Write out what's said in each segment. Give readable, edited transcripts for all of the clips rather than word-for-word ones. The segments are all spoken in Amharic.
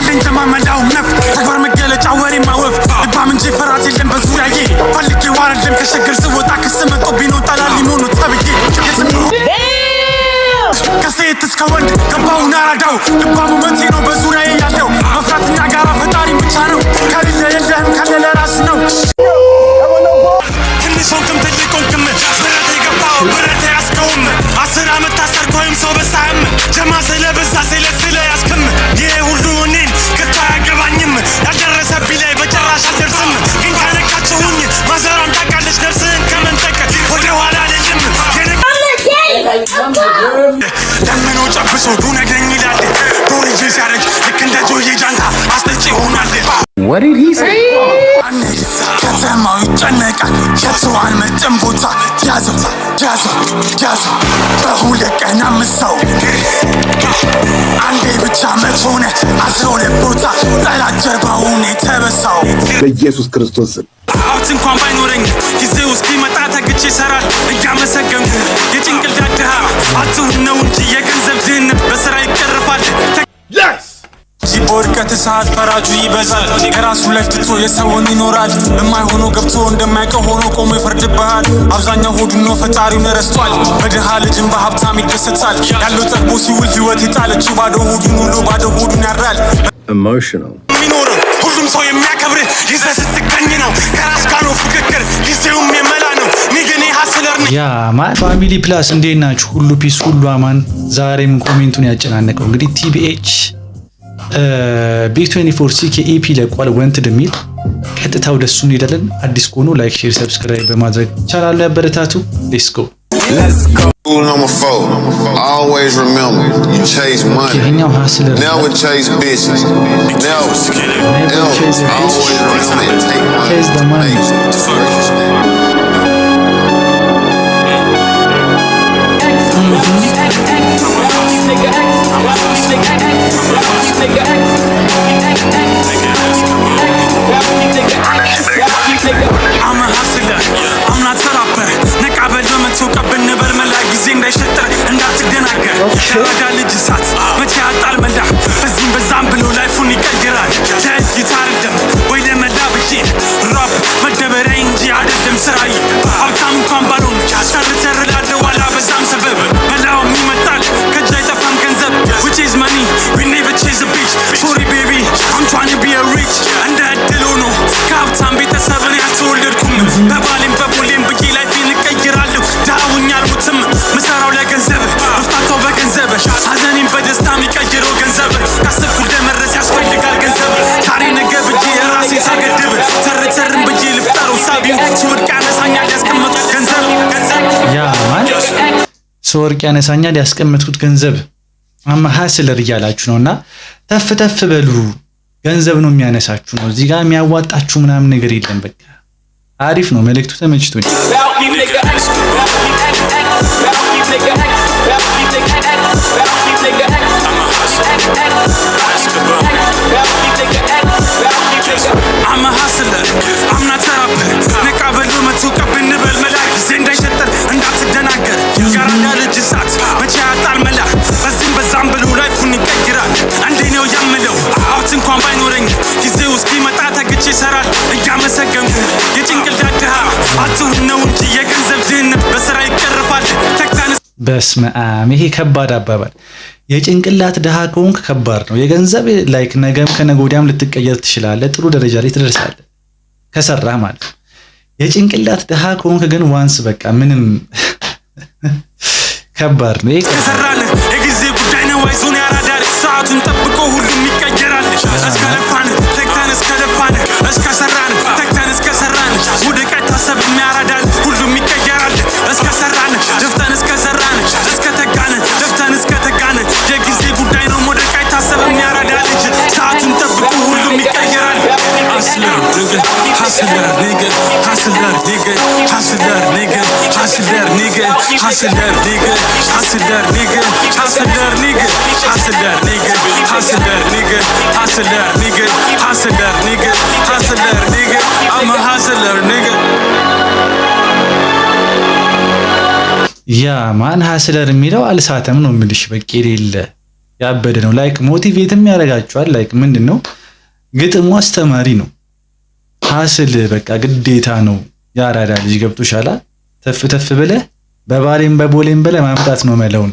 አለኝ ጀማመላው ነፍ ተግባር መገለጫ ወሬ ማወፍ ልባም እንጂ ፍርሃት የለም በዙሪያዬ ፈልጌ ዋረድም ከሸገር ስወጣ ከስመጦ ቢኖ ጠላል ሊሞኑ ተብዬ ከሴት እስከ ወንድ ገባውን አራዳው ልባሙ መቴ ነው በዙሪያዬ ያለው መፍራትና ጋራ ፈጣሪ ብቻ ነው ከሌለ የለህም ካለ ራስ ነው ትንሽ ሆንክም ትልቅ ሆንክም ብረት የገባው ብረት ያስከውም 10 ዓመት ታሰርክ ወይም ሰው በሳህም ጀማ ስለበዛ ስለያዝክም ይሄ ሁሉ እኔን ከቶ አያገባኝም ያልደረሰብኝ ላይ በጭራሽ አልደርስም ግን ከነካችሁኝ ማዘሯን ታውቃለች ነፍስህን ከመንጠቅ ወደ ኋላ አልልም ደምኖ ጨብሶ ዱነገኝ ይላል ዱርዬ ሲያረጅ ልክ እንደ ጆዬ ጃንታ አስጠጪ ይሆናል What did he say? ከተማው ይጨነቃል የትዋን መጠን ቦታ ያዘው በሁለት ቀን አምሳው አንዴ ብቻ መቶነ 12 ቦታ ጠላት ጀርባውን የተበሳው በኢየሱስ ክርስቶስ ስም ሀብት እንኳን ባይኖረኝ ጊዜው እስኪመጣ ተግቼ ይሰራል እያመሰገንኩ የጭንቅላት ድሃ አትሁን ነው እንጂ የገንዘብ ድህነት በስራ ይቀርፋል በወድቀት ሰዓት ፈራጁ ይበዛል የራሱ ላይ ትቶ የሰውን ይኖራል በማይሆነው ገብቶ እንደማይቀር ሆኖ ቆሞ ይፈርድብሃል አብዛኛው ሆዱን ነው ፈጣሪውን ረስቷል በድሃ ልጅም በሀብታም ይደሰታል ያለው ጠግቦ ሲውል ህይወት የጣለችው ባዶ ሆዱን ውሎ ባዶ ሆዱን ያድራል emotional የሚኖር ሁሉም ሰው የሚያከብር ይዘህ ስትገኝ ነው ከራስ ጋር ነው ፍክክር ጊዜውም የመላ ነው ሚገኔ ሀስለር ያ ማን ፋሚሊ ፕላስ እንዴት ናችሁ ሁሉ ፒስ ሁሉ አማን ዛሬም ኮሜንቱን ያጨናነቀው እንግዲህ ቲቢኤች B24CK EP ለቋል ወንትድ ሚል ቀጥታ ወደሱ እንሄዳለን አዲስ ኮኑ ላይክ ሼር ሰብስክራይብ በማድረግ ቻናሉ ያበረታቱ let's go Rule number 4, always remember, you chase money, never chase bitches, never always remember, take money, chase the money. I'm a hustler, I'm not a rapper ነቃበል በመቶቀ ብንበር መላ ጊዜ እንዳይሸጥር እንዳትደናገር ሸራዳ ልጅ እሳት መቼ ያጣል መላ በዚህም በዛም ብሎ ላይፉን ይቀይራል ለእይታ አይደለም ወይ ለመላ ብዬ ራፕ መደበሪያ እንጂ አይደለም ስራዬ ሀብታም እንኳን ባልሆን ሰርተር ላለው ዋላ በዛም ሰበብ መላውም ይመጣል ከእጅ አይጠፋም ገንዘብ which is money we never chase a bitch sorry baby I'm trying to be a rich እንደ እድል ሆኖ ከሀብታም ቤተሰብን ያልተወለድኩም በባሌም በቦሌም ብዬ ላይፌን እቀይራለሁ ዳውኛ አልሞትም ምሰራው ለገንዘብ መፍታታው በገንዘብ ሀዘኔን በደስታ የሚቀይረው ገንዘብ ካሰብኩ ለመድረስ ያስፈልጋል ገንዘብ ዛሬ ነገ ብዬ ራሴን ሳገድብ ተርተርን ብዬ ልፍጠረው ሳቢው ስወድቅ ያነሳኛል ያስቀመጥኩት ገንዘብ ያ ማን ስወድቅ ያነሳኛል ያስቀመጥኩት ገንዘብ አማ ሀስለር እያላችሁ ነውና ተፍ በሉ ገንዘብ ነው የሚያነሳችሁ ነው እዚህ ጋር የሚያዋጣችሁ ምናምን ነገር የለም በቃ አሪፍ ነው መልእክቱ ተመችቶኝ I'm a hustler, I'm not a rapper ነቃበል በመቶቀ ብንበል መላ ጊዜ እንዳይሸጥር እንዳትደናገር ያራዳ ልጅ እሳት መቼ ያጣል መላ በዚህም በዛም ብሎ ላይፉን ይቀይራል አንዴ ነው የምለው ሀብት እንኳን ባይኖረኝ ጊዜው እስኪመጣ ተግቼ ይሰራል እያመሰገንኩ የጭንቅላት ድሃ አትሁን ነው እንጂ የገንዘብ ድህነት በስራ ይቀርፋል በስመ አብ ይሄ ከባድ አባባል የጭንቅላት ድሃ ከሆንክ ከባድ ነው የገንዘብ ላይክ ነገም ከነገ ወዲያም ልትቀየር ትችላለህ ጥሩ ደረጃ ላይ ትደርሳለህ ከሰራህ ማለት የጭንቅላት ድሃ ከሆንክ ግን ዋንስ በቃ ምንም ከባድ ነው ከሰራን የጊዜ ጉዳይ ነው አይዞን ያራዳል ሰዓቱን ጠብቆ ሁሉም ይቀየራል እስከለፋን ተክተን እስከለፋን እስከሰራን ተክተን እስከሰራን ወደ ቀኝ ታሰብ የሚያራዳል ሁሉም ይቀየራል እስከሰራን ደፍተን እስከሰራን እስከተጋን ደፍተን እስከተጋን የጊዜ ጉዳይ ነው ወደ ቀኝ ታሰብ የሚያራዳል ሰዓቱን ጠብቆ ሁሉም ይቀየራል hustler nigga hustler nigga hustler nigga hustler nigga hustler nigga hustler nigga hustler nigga hustler nigga hustler nigga hustler nigga hustler nigga hustler nigga hustler nigga I'm a hustler nigga ያ ማን ሀስለር የሚለው አልሳተም ነው የምልሽ በቃ የሌለ ያበደ ነው። ላይክ ሞቲቬትም ያደርጋችኋል። ላይክ ምንድነው ግጥሙ አስተማሪ ነው። ሀስል በቃ ግዴታ ነው። ያራዳ ልጅ ገብቶሻላ። ተፍ ተፍ ብለህ በባሌም በቦሌም ብለህ ማምጣት ነው መለውን።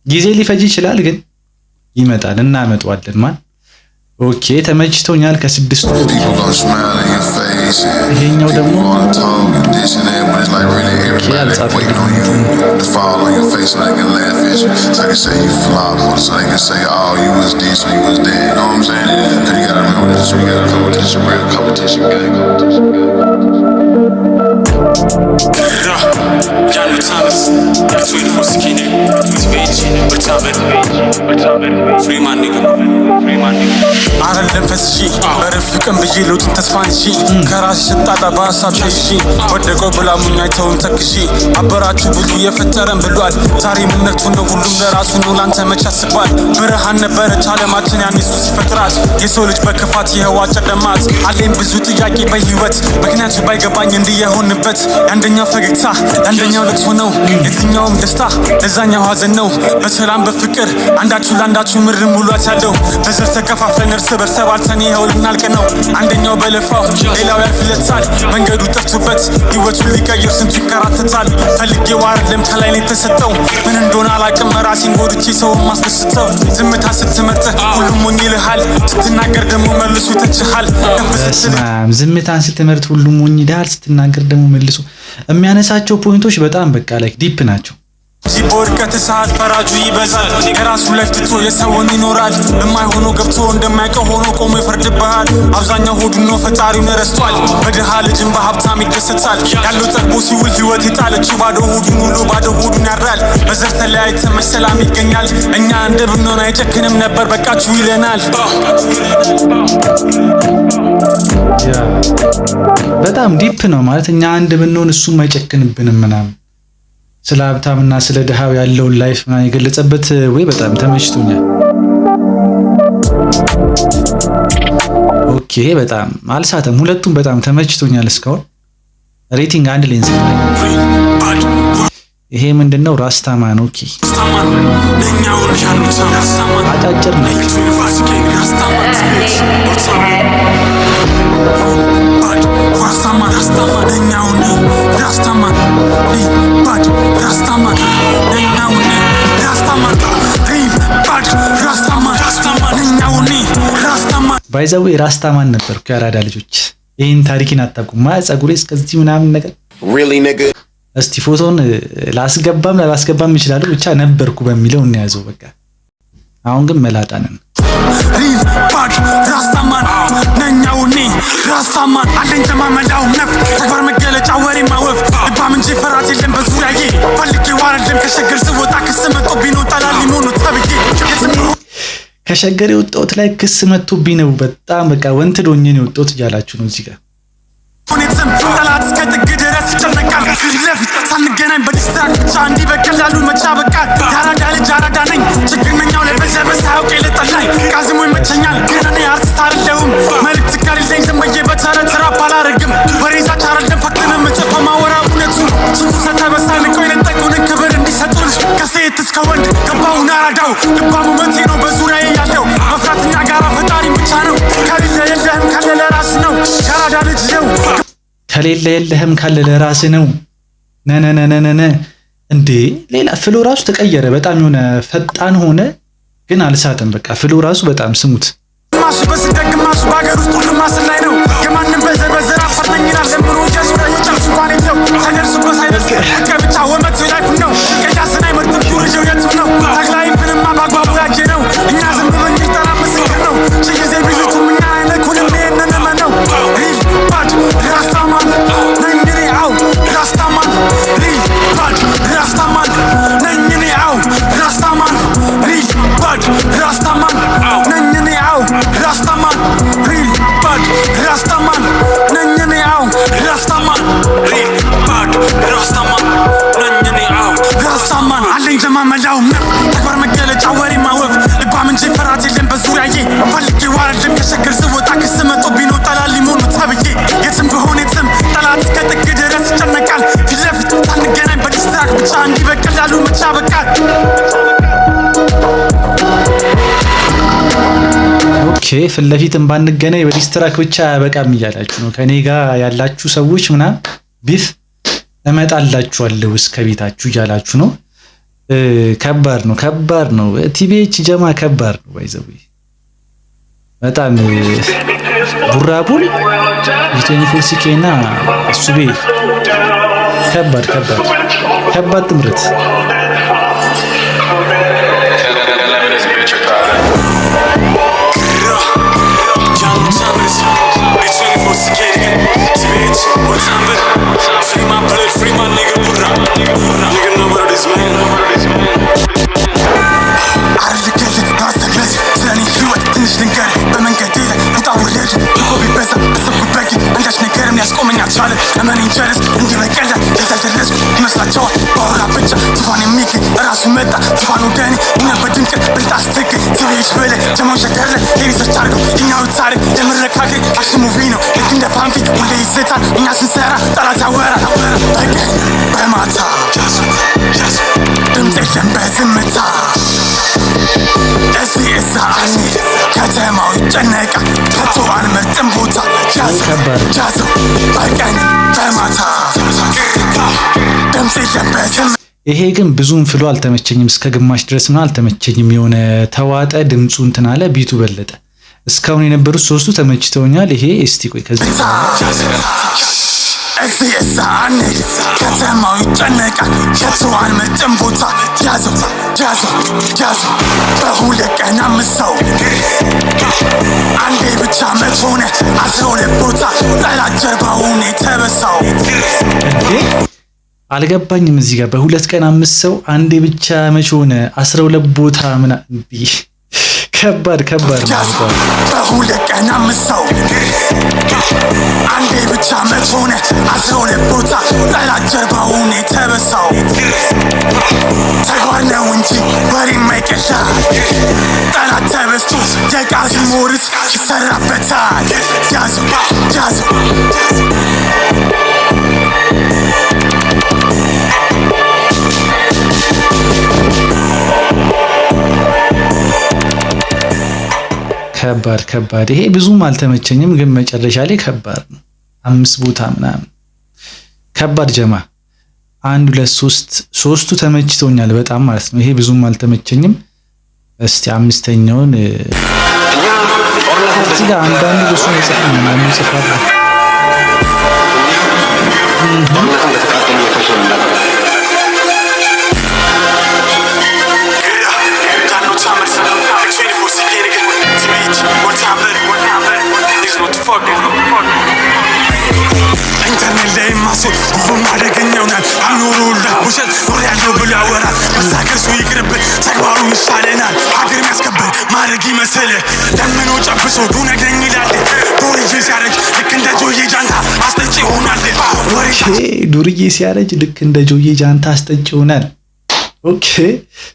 ጊዜ ሊፈጅ ይችላል ግን ይመጣል፣ እናመጣዋለን። ማን ኦኬ ተመችቶኛል። ከስድስቱ ይሄኛው ደግሞ አይደለም ፈስሺ በርፍቅም ብዬ ለውጥን ተስፋን እሺ ከራስ ስጣጣ በሀሳብ ተይሺ ወደቀው ብላ ሙኛይተውን ተክሺ አበራችሁ ብሉ የፈጠረን ብሏል። ዛሬ ምነቱ ነው ሁሉም ለራሱ ነው ላንተ መች ያስባል። ብርሃን ነበረች ዓለማችን ያን ኢየሱስ ሲፈጥራት የሰው ልጅ በክፋት የህዋ ጨለማት። አለኝ ብዙ ጥያቄ በህይወት ምክንያቱ ባይገባኝ እንዲህ የሆንበት የአንደኛው ፈገግታ የአንደኛው ለቅሶ ነው የትኛውም ደስታ ለዛኛው ሀዘን ነው። በሰላም በፍቅር አንዳችሁ ለአንዳችሁ ምድር ሙሏት ያለው በዘር ተከፋፍለን እርስ በርስ ባልተን ይኸው ልናልቅ ነው። አንደኛው በለፋው ሌላው ያልፍለታል። መንገዱ ጠፍቶበት ህይወቱን ሊቀይር ስንቱ ይከራተታል። ፈልጌው አይደለም ከላይ ነው የተሰጠው ምን እንደሆነ አላቅም ራሴን ጎድቼ ሰውን ማስደስተው። ዝምታ ስትመርጥ ሁሉም ሞኝ ይልሃል ስትናገር ደግሞ መልሶ ይተችሃል። ዝምታን ስትመርጥ ሁሉም ሞኝ ይልሃል ስትናገር ደግሞ መልሶ የሚያነሳቸው ፖይንቶች በጣም በቃ ላይክ ዲፕ ናቸው። ሲቦርከት ሰዓት ፈራጁ ይበዛል። የራሱ ለፍትቶ የሰውን ይኖራል። የማይሆነው ገብቶ እንደማይቀር ሆኖ ቆሞ ይፈርድብሃል። አብዛኛው ሆዱን ነው ፈጣሪውን ረስቷል። በድሃ ልጅም በሀብታም ይደሰታል። ያለው ጠግቦ ሲውል ህይወት የጣለችው ባዶ ሆዱን ውሎ ባዶ ሆዱን ያድራል። በዘር ተለያይተን መች ሰላም ይገኛል? እኛ እንደ ብንሆን አይጨክንም ነበር በቃችሁ ይለናል። በጣም ዲፕ ነው ማለት እኛ አንድ ብንሆን እሱም አይጨክንብንም ምናምን ስለ ሀብታምና ስለ ድሃው ያለውን ላይፍ ምናምን የገለጸበት ወይ በጣም ተመችቶኛል። ኦኬ በጣም አልሳተም። ሁለቱም በጣም ተመችቶኛል። እስካሁን ሬቲንግ አንድ ሌንስ ይሄ ምንድነው? ራስታማን ኦኬ አጫጭር ነው። ባይዘው ራስታማን ነበርኩ ያራዳ ልጆች። ይሄን ታሪክን አታውቁም። ፀጉሬ እስከዚህ ምናምን ነገር እስቲ ፎቶን ላስገባም ላላስገባም ይችላል ብቻ ነበርኩ በሚለው እንያዘው በቃ። አሁን ግን መላጣ ነን። ራስታማን ነኛውኒ ራስታማን አንደኛ ማመላው ነፍ ተግባር መገለጫ ወሬ ማወፍ ልባም እንጂ ፈራት የለም በዙሪያዬ ፈልጌ ዋረደም ከሸገር ስወጣ ክስ መጥቶብኝ ነው ጠላል ሊሆኑ ተብዬ ከሸገር የወጣሁት ላይ ክስ መጥቶብኝ ነው። በጣም በቃ ወንትዶኝ ነው የወጣሁት እያላችሁ ነው እዚህ ጋር ሁኔትም ጠላት እስከ ጥግ ድረስ ይጨነቃል። ለፊት ሳንገናኝ በዲስትራክት ብቻ እንዲህ በቀላሉ መቻ በቃ ያራዳ ልጅ አራዳ ነኝ። ችግረኛው ላይ በዘበዝ ታውቅ የለጠላኝ ቃዝሞ ይመቸኛል ግን እኔ አርቲስት አይደለሁም። መልእክት ከሌለኝ ዝም ብዬ በተረት ራፕ አላረግም። በሬዛች አይደለም ፈክተን የምጽፈው ማወራ እውነቱ ስንቱ ሰተበሳ ንቀው የነጠቁንን ክብር እንዲሰጡን ከሴት እስከ ወንድ ገባውን አራዳው ልባሙ መቴ ነው በዙሪያዬ ያለው መፍራትና ጋራ ፈጣሪ ብቻ ነው። ከሌለ የለህም ካለ ለራስ ነው ያራዳ ልጅ ነው። ከሌለ የለህም ካለ ለራስ ነው። ነነነነነ እንዴ ሌላ ፍሎ ራሱ ተቀየረ። በጣም የሆነ ፈጣን ሆነ ግን አልሳተም። በቃ ፍሎ ራሱ በጣም ስሙት። ማሽ በስደግ ማሽ ባገር ውስጥ ሁሉም ማስል ላይ ነው። የማንም በዘር አፈርነኝ ይላል ለምሮ ጀስራ ይጨርስ እንኳን የለው ተደርሱበት አይደርስ ከብቻ ወመት ላይፍ ነው። ቀያስና ይመርጥም ዱርጀው የትም ነው ተክላይፍንማ በአግባቡ ያጀ ነው። እኛ ዝም ብለን ይጠራ ምስክር ነው። ችጊዜ ቢዙቱም እኛ አይነኩንም ይሄንንም ነው። ሪል ባድ ራስታማን ነኝኔ አው ራስታማን ሪል ባድ ራስታማን ነኝኔ አው ራስታማን ሪል ባድ ራስታማን ነኝኔ አው ራስታማን ሪል ባድ ራስታማን ነኝኔ አው ራስታማን ሪል ባድ ራስታማን ነኝኔ አው ፍለፊትም ባንገናኝ በዲስትራክ ብቻ ያበቃም እያላችሁ ነው ከኔ ጋር ያላችሁ ሰዎች ምናምን ቢፍ እመጣላችኋለሁ እስከ ቤታችሁ እያላችሁ ነው። ከባድ ነው ቲቢኤች ጀማ ከባድ ነው ባይዘው በጣም ቡራቡል የ24 እና ሱቤ ከባድ ጥምረት ይሄ ግን ብዙም ፍሎ አልተመቸኝም እስከ ግማሽ ድረስ ነው አልተመቸኝም የሆነ ተዋጠ ድምጹ እንትን አለ ቢቱ በለጠ እስካሁን የነበሩት ሶስቱ ተመችተውኛል ይሄ እስቲ ቆይ ከዚህ ከተማው ይጨነቃል ከተዋን ምርጥም ቦታ ያዘው በሁለት ቀን አምሰው አንዴ ብቻ መች ሆነ 12 ቦታ ጠላት ጀርባውን የተበሳው አልገባኝም እዚህ ጋር በሁለት ቀን አምስት ሰው አንዴ ብቻ መች ሆነ 12 ቦታ ምና ከባድ ነው በሁለት ቀን አምስት ሰው አንዴ ብቻ መች ሆነ 12 ቦታ ጠላት ጀርባውን የተበሳው ተግባር ነው እንጂ ወሬ የማይቀሻ ጠላት ተበስቶ የቃል ሞርስ ይሰራበታል ያዙ ከባድ ይሄ ብዙም አልተመቸኝም ግን መጨረሻ ላይ ከባድ ነው 5 ቦታ ምናምን ከባድ ጀማ 1 2 3 ሶስቱ ተመችቶኛል በጣም ማለት ነው ይሄ ብዙም አልተመቸኝም እስቲ አምስተኛውን እዚህ ጋር አንዳንዱ በሱ ነው ምናምን ጽፋለ ኢንተርኔት ላይ ማሰብ ሁሉም አደገኛው ናት አልኖሩለት ውሸት ኖር ያለው ብሎ ያወራል መሳከሱ ይቅርብን ተግባሩ ይሻለናል ሀገር የሚያስከብር ማድረግ ይመስልህ ለምኖ ጨብሶ ዱነግረኝ ይላል ዱርዬ ሲያረጅ ልክ እንደ ጆዬ ጃንታ አስጠጭ ይሆናል ዱርዬ ሲያረጅ ልክ እንደ ጆዬ ጃንታ አስጠጭ ይሆናል ኦኬ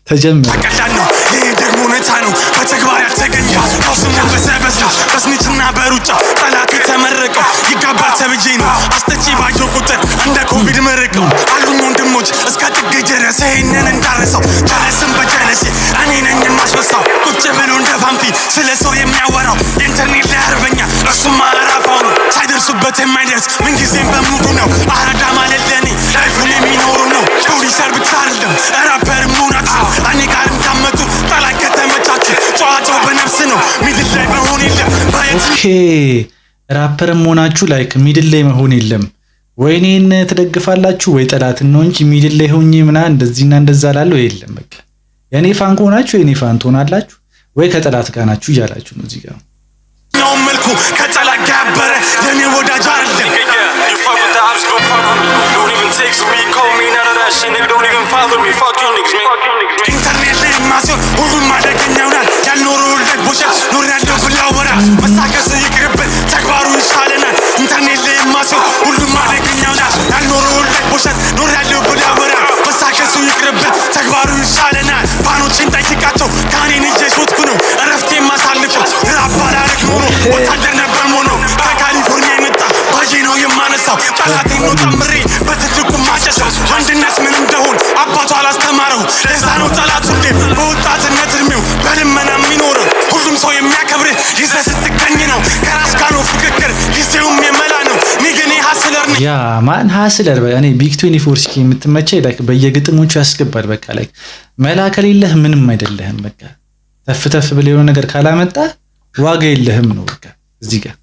ተጀመረ ቀላል ነው ይሄ ደግሞ ነፃ ነው በተግባር ያልተገኘ ስሙ በሰበሳ በስኒትና በሩጫ ጠላት የተመረቀው ይጋባል ተብጄ ነው አስጠጪ ባየው ቁጥር እንደ ኮቪድ መረቀው አሉኝ ወንድሞች እስከ ጥግ ድረስ ይሄንን እንዳረሰው ጀለስም በጀለሴ እኔ ነኝ የማስበሳው ቁጭ ብሎ እንደ ፋንፊ ስለ ሰው የሚያወራው የኢንተርኔት ላይ አርበኛ እሱም አራፋው ነው ሳይደርሱበት የማይደርስ ምንጊዜም በሙዱ ነው አራዳ ማለት ለእኔ ላይፉን የሚኖሩ ነው ፕሮዲሰር ብቻ አይደለም ራፐር መሆናችሁ እኔ ጋር እንዳመጡ ጠላት ከተመቻችሁ ጨዋታው በነፍስ ነው ሚድል ላይ መሆን የለም ኦኬ ራፐር መሆናችሁ ላይክ ሚድል ላይ መሆን የለም ወይኔን ትደግፋላችሁ ወይ ጠላትን ነው እንጂ ሚድል ላይ ሆኜ ምና እንደዚህና እንደዛ ላለው የለም በቃ የኔ ፋን ከሆናችሁ የኔ ፋን ትሆናላችሁ ወይ ከጠላት ጋር ናችሁ እያላችሁ ነው እዚህ ጋር ነው መልኩ ከጠላት ጋር ያበረ የኔ ወዳጅ አይደለም you fuck with the ops go fuck with me don't even text me call me none of that shit nigga don't even follow me fuck you niggas man ኢንተርኔት ላይ ማሰብ ሁሉም አደገኛው ናት ያልኖሩለት ውሸት ኖር ያለው ብሎ ያወራል መሳከሱ ይቅርብን ተግባሩ ይሻለናል ኢንተርኔት ላይ ማሰብ ሁሉም አደገኛው ናት ያልኖሩለት ውሸት ኖር ያለው ብሎ ያወራል መሳከሱ ይቅርብን ተግባሩ ይሻለናል ፋኖችን ጠይቃቸው ካኔን እየሾትኩ ነው እረፍቴ ማሳልፈው ራባ ላረግ ኖሮ ወታደር ነበር ሞኖ ከካሊፎርኒያ የመጣ ባጄ ነው የማነሳው ጠላቴን ነው ጠምሬ በትልቁ ማጨሰው አንድነት ምን እንደሆን አባቱ አላስተማረው ለዛ ነው ጠላት ሁሌ በወጣትነት እድሜው በልመና የሚኖረው ሁሉም ሰው የሚያከብርህ ይዘህ ስትገኝ ነው ከራስ ጋር ነው ፍክክር ጊዜውም የመላ ነው ኒግኔ ሀስለር ነኝ ያ ማን ሀስለር እኔ ቢግ 24 ስኪ የምትመቸኝ ላይክ በየግጥሞቹ ያስገባል በቃ ላይክ መላ ከሌለህ ምንም አይደለህም በቃ ተፍ ብለ የሆነ ነገር ካላመጣ ዋጋ የለህም ነው በቃ እዚህ ጋር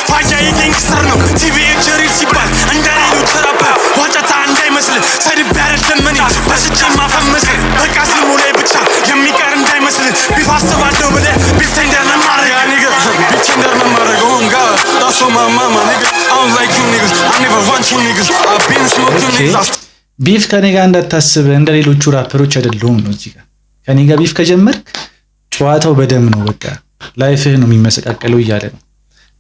ፋጃ የገንግስተር ነው ቲቪ ጀሪር ሲባል እንደሌሎች ተራባ ዋጫታ እንዳይመስል ሰድብ ያረደመኒ በስጭ ማፈመስ በቃ ስሙ ላይ ብቻ የሚቀር እንዳይመስል ቢፋስባለው ብለ ቢፍቴንደር ነማረግ ያ ኒገ ቢፍቴንደር ነማረግ ኦንጋ ዳሶ ማማማ ኒገ አሁን ላይክ ዩ ኒገስ አይ ኔቨር ዋንት ዩ ኒገስ አይ ቢን ስሞኪንግ ኒገስ ቢፍ ከኔ ጋር እንዳታስብ እንደሌሎቹ ራፐሮች አይደለም ነው እዚህ ጋር ከኔ ጋር ቢፍ ከጀመርክ ጨዋታው በደም ነው በቃ ላይፍህ ነው የሚመሰቃቀለው እያለ ነው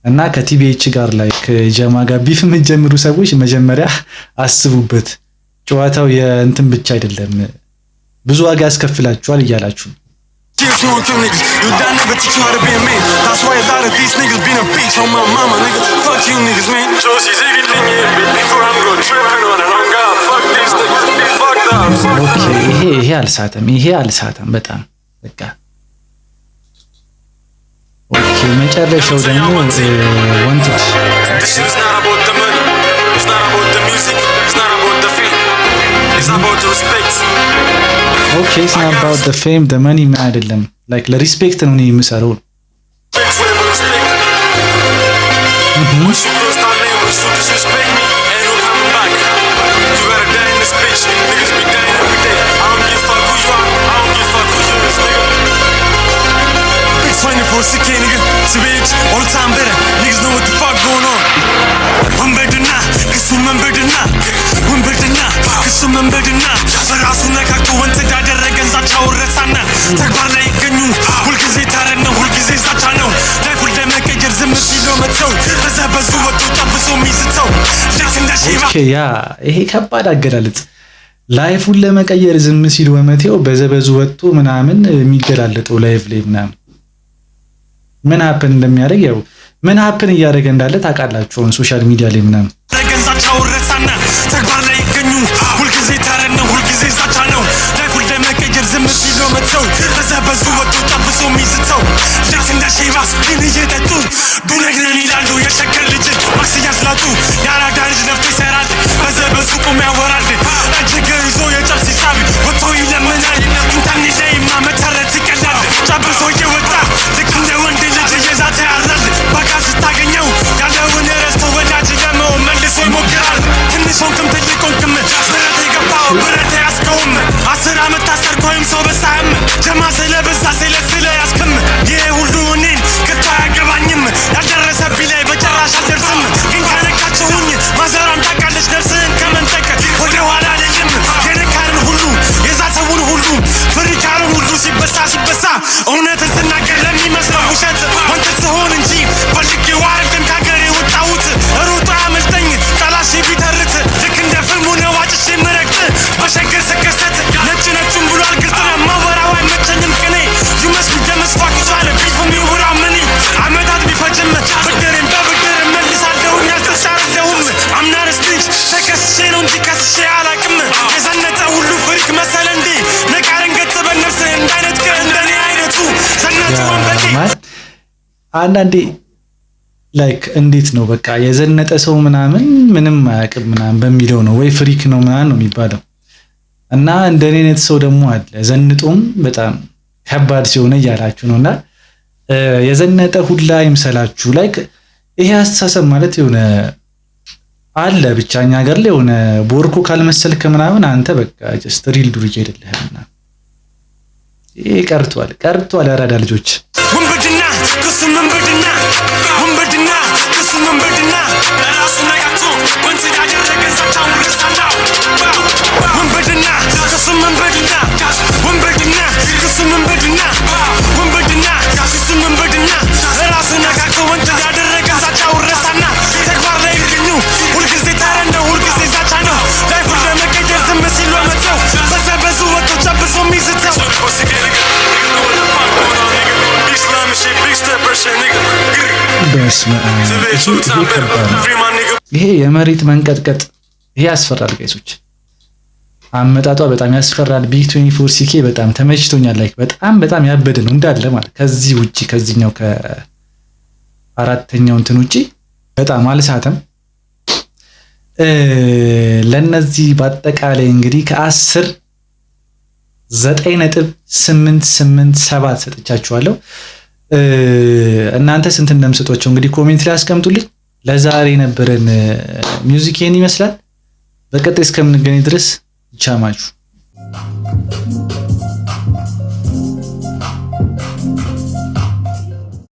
እና ከቲቢኤች ጋር ላይ ከጀማ ጋር ቢፍ የምትጀምሩ ሰዎች መጀመሪያ አስቡበት ጨዋታው የእንትን ብቻ አይደለም ብዙ ዋጋ ያስከፍላችኋል እያላችሁ ይሄ አልሳተም በጣም በቃ ኦኬ መጨረሻው ደግሞ wanted ኦኬ it's not about the fame the money አይደለም like ለሪስፔክት ነው እኔ የምሰራው Switch all the time better niggas know what the fuck going on Umbedina kisumembedina umbedina kisumembedina ራሱ ነካክቶ ወንተ ያደረገን ዛቻው ረሳና ተግባር ላይ ይገኙ ሁልጊዜ ታረን ነው ሁልጊዜ ዛቻ ነው ላይፉን ለመቀየር ዝም ሲሉ መተው በዘበዙ ወጡ ጠብሶ ሚዝተው ልክ እንደ ሺባ ያ ይሄ ከባድ አገላለጽ ላይፉን ለመቀየር ዝም ሲሉ መተው በዘበዙ ወጡ ምናምን የሚገላለጠው ላይፍ ላይ ምናምን ምን ሀፕን እንደሚያደርግ ያው ምን ሀፕን እያደረገ እንዳለ ታውቃላችሁ ኦን ሶሻል ሚዲያ ላይ ምናምን ተገንዛቻው ረሳና ተግባር ላይ ይገኙ ሁልጊዜ ታረን ነው ሁልጊዜ ዛቻ ነው ላይፉን ለመቀየር ዝም ሲሉ መተው በዘበዙ ወጡ ጠብሶ ሚዝተው ልክ እንደ ሺባ ግን እየጠጡ ዱነግነን ይላሉ የሸገር ልጅ ማክስ እያስላጡ የአራዳ ልጅ ነፍቶ ይሰራል በዘበዙ ቁም ያወራል እጅግር ይዞ የጨብስ ሂሳብ ወጥቶ ይለምናል ኢንተርኔት ላይማ መተረት ይቀላል ጨብሶ እየወጣ ልክ እንደ ወንድ ልጅ እየዛተ ያራል ባካ ስታገኘው ያለውን ረስቶ ወዳጅ ለመሆን መልሶ ይሞክራል ትንሽ ሆንክም ትልቅ ሆንክም ብረት የገባው ብረት ያስከውም 10 ዓመት ታሰርክ ወይም ሰው በሳህም ጀማ ስለበዛ ስለያዝክም ይሄ ሁሉ እኔን ከቶ አያገባኝም ያልደረሰብኝ ላይ በጭራሽ አልደርስም ግን ከነካችሁኝ ማዘራም ታውቃለች ነፍስህን ከመንጠቅ ወደ ኋላ አልልም የነካንን ሁሉ የዛተውን ሁሉ ፍሪካንን ሁሉ ሲበሳ እውነትን ስናገር ለሚመስለው ውሸት ወንጀል ስሆን እንጂ ፈልጌው አይደለም ከሀገር የወጣሁት ሩጦ ያመልጠኝ ጠላሽ ቢተርት ልክ እንደ ፊልሙ ነው አጭሼ ምረግጥ በሸገር ስከሰት ነጩን ብሏል ግልጽ ነው ማወራው አይመቸኝም ቅኔ ይመስሉ ደመስፋቅ ይቻለ ቢፉም ይውራ ምን አመታት ቢፈጅም ብድርን በብድር መልሳለሁ ያልተሻረለሁም አምናርስ ልጅ ተከስሼ ነው እንጂ ከስሼ አላቅም የዘነጠ ሁሉ ፍሪክ መሰለ እንዴ ነቃርን ገጽ በነፍስ እንዳይነጥቅ እንደኔ አይነቱ ዘነጡ ወንበዴ አንዳንዴ ላይክ እንዴት ነው በቃ የዘነጠ ሰው ምናምን ምንም አያውቅም ምናምን በሚለው ነው ወይ ፍሪክ ነው ምናምን ነው የሚባለው እና እንደኔ አይነት ሰው ደግሞ አለ ዘንጦም በጣም ከባድ ሲሆነ እያላችሁ ነውና የዘነጠ ሁላ ይምሰላችሁ ላይክ ይሄ አስተሳሰብ ማለት የሆነ አለ ብቻኛ ሀገር ላይ የሆነ ቦርኮ ካልመሰልክ ምናምን አንተ በቃ ጀስት ሪል ዱርዬ አይደለህና ይሄ ቀርቷል ያራዳ ልጆች ወንበድና ከስመንበድና ወንበድና ከስመንበድና ራሱ ነጋቶ ወንት ያደረገ ዛቻው ረሳና ወንበድና ከስመንበድና ወንበድና ከስመንበድና ወንበድና ከስመንበድና ራሱ ነጋቶ ወንት ያደረገ ዛቻው ረሳና ተግባር ላይ ይገኙ ሁልጊዜ ታረን ነው ሁልጊዜ ዛቻ ነው ላይፉን ለመቀየር ዝም ሲሉ መተው በዘበዙ ወጡ ጨብሶ ሚዝተው ይሄ የመሬት መንቀጥቀጥ ይሄ ያስፈራል ጋይሶች አመጣጧ በጣም ያስፈራል ቢግ 24 ሲኬ በጣም ተመችቶኛል ላይክ በጣም ያበደ ነው እንዳለ ማለት ከዚህ ውጪ ከዚህኛው አራተኛው እንትን ውጪ በጣም አልሳተም። ለነዚህ በአጠቃላይ እንግዲህ ከ10 9.887 ሰጥቻችኋለሁ። እናንተ ስንት እንደምሰጧቸው እንግዲህ ኮሜንት ላይ አስቀምጡልኝ። ለዛሬ ነበረን ሚውዚክ ይሄን ይመስላል። በቀጣይ እስከምንገናኝ ድረስ ይቻማችሁ።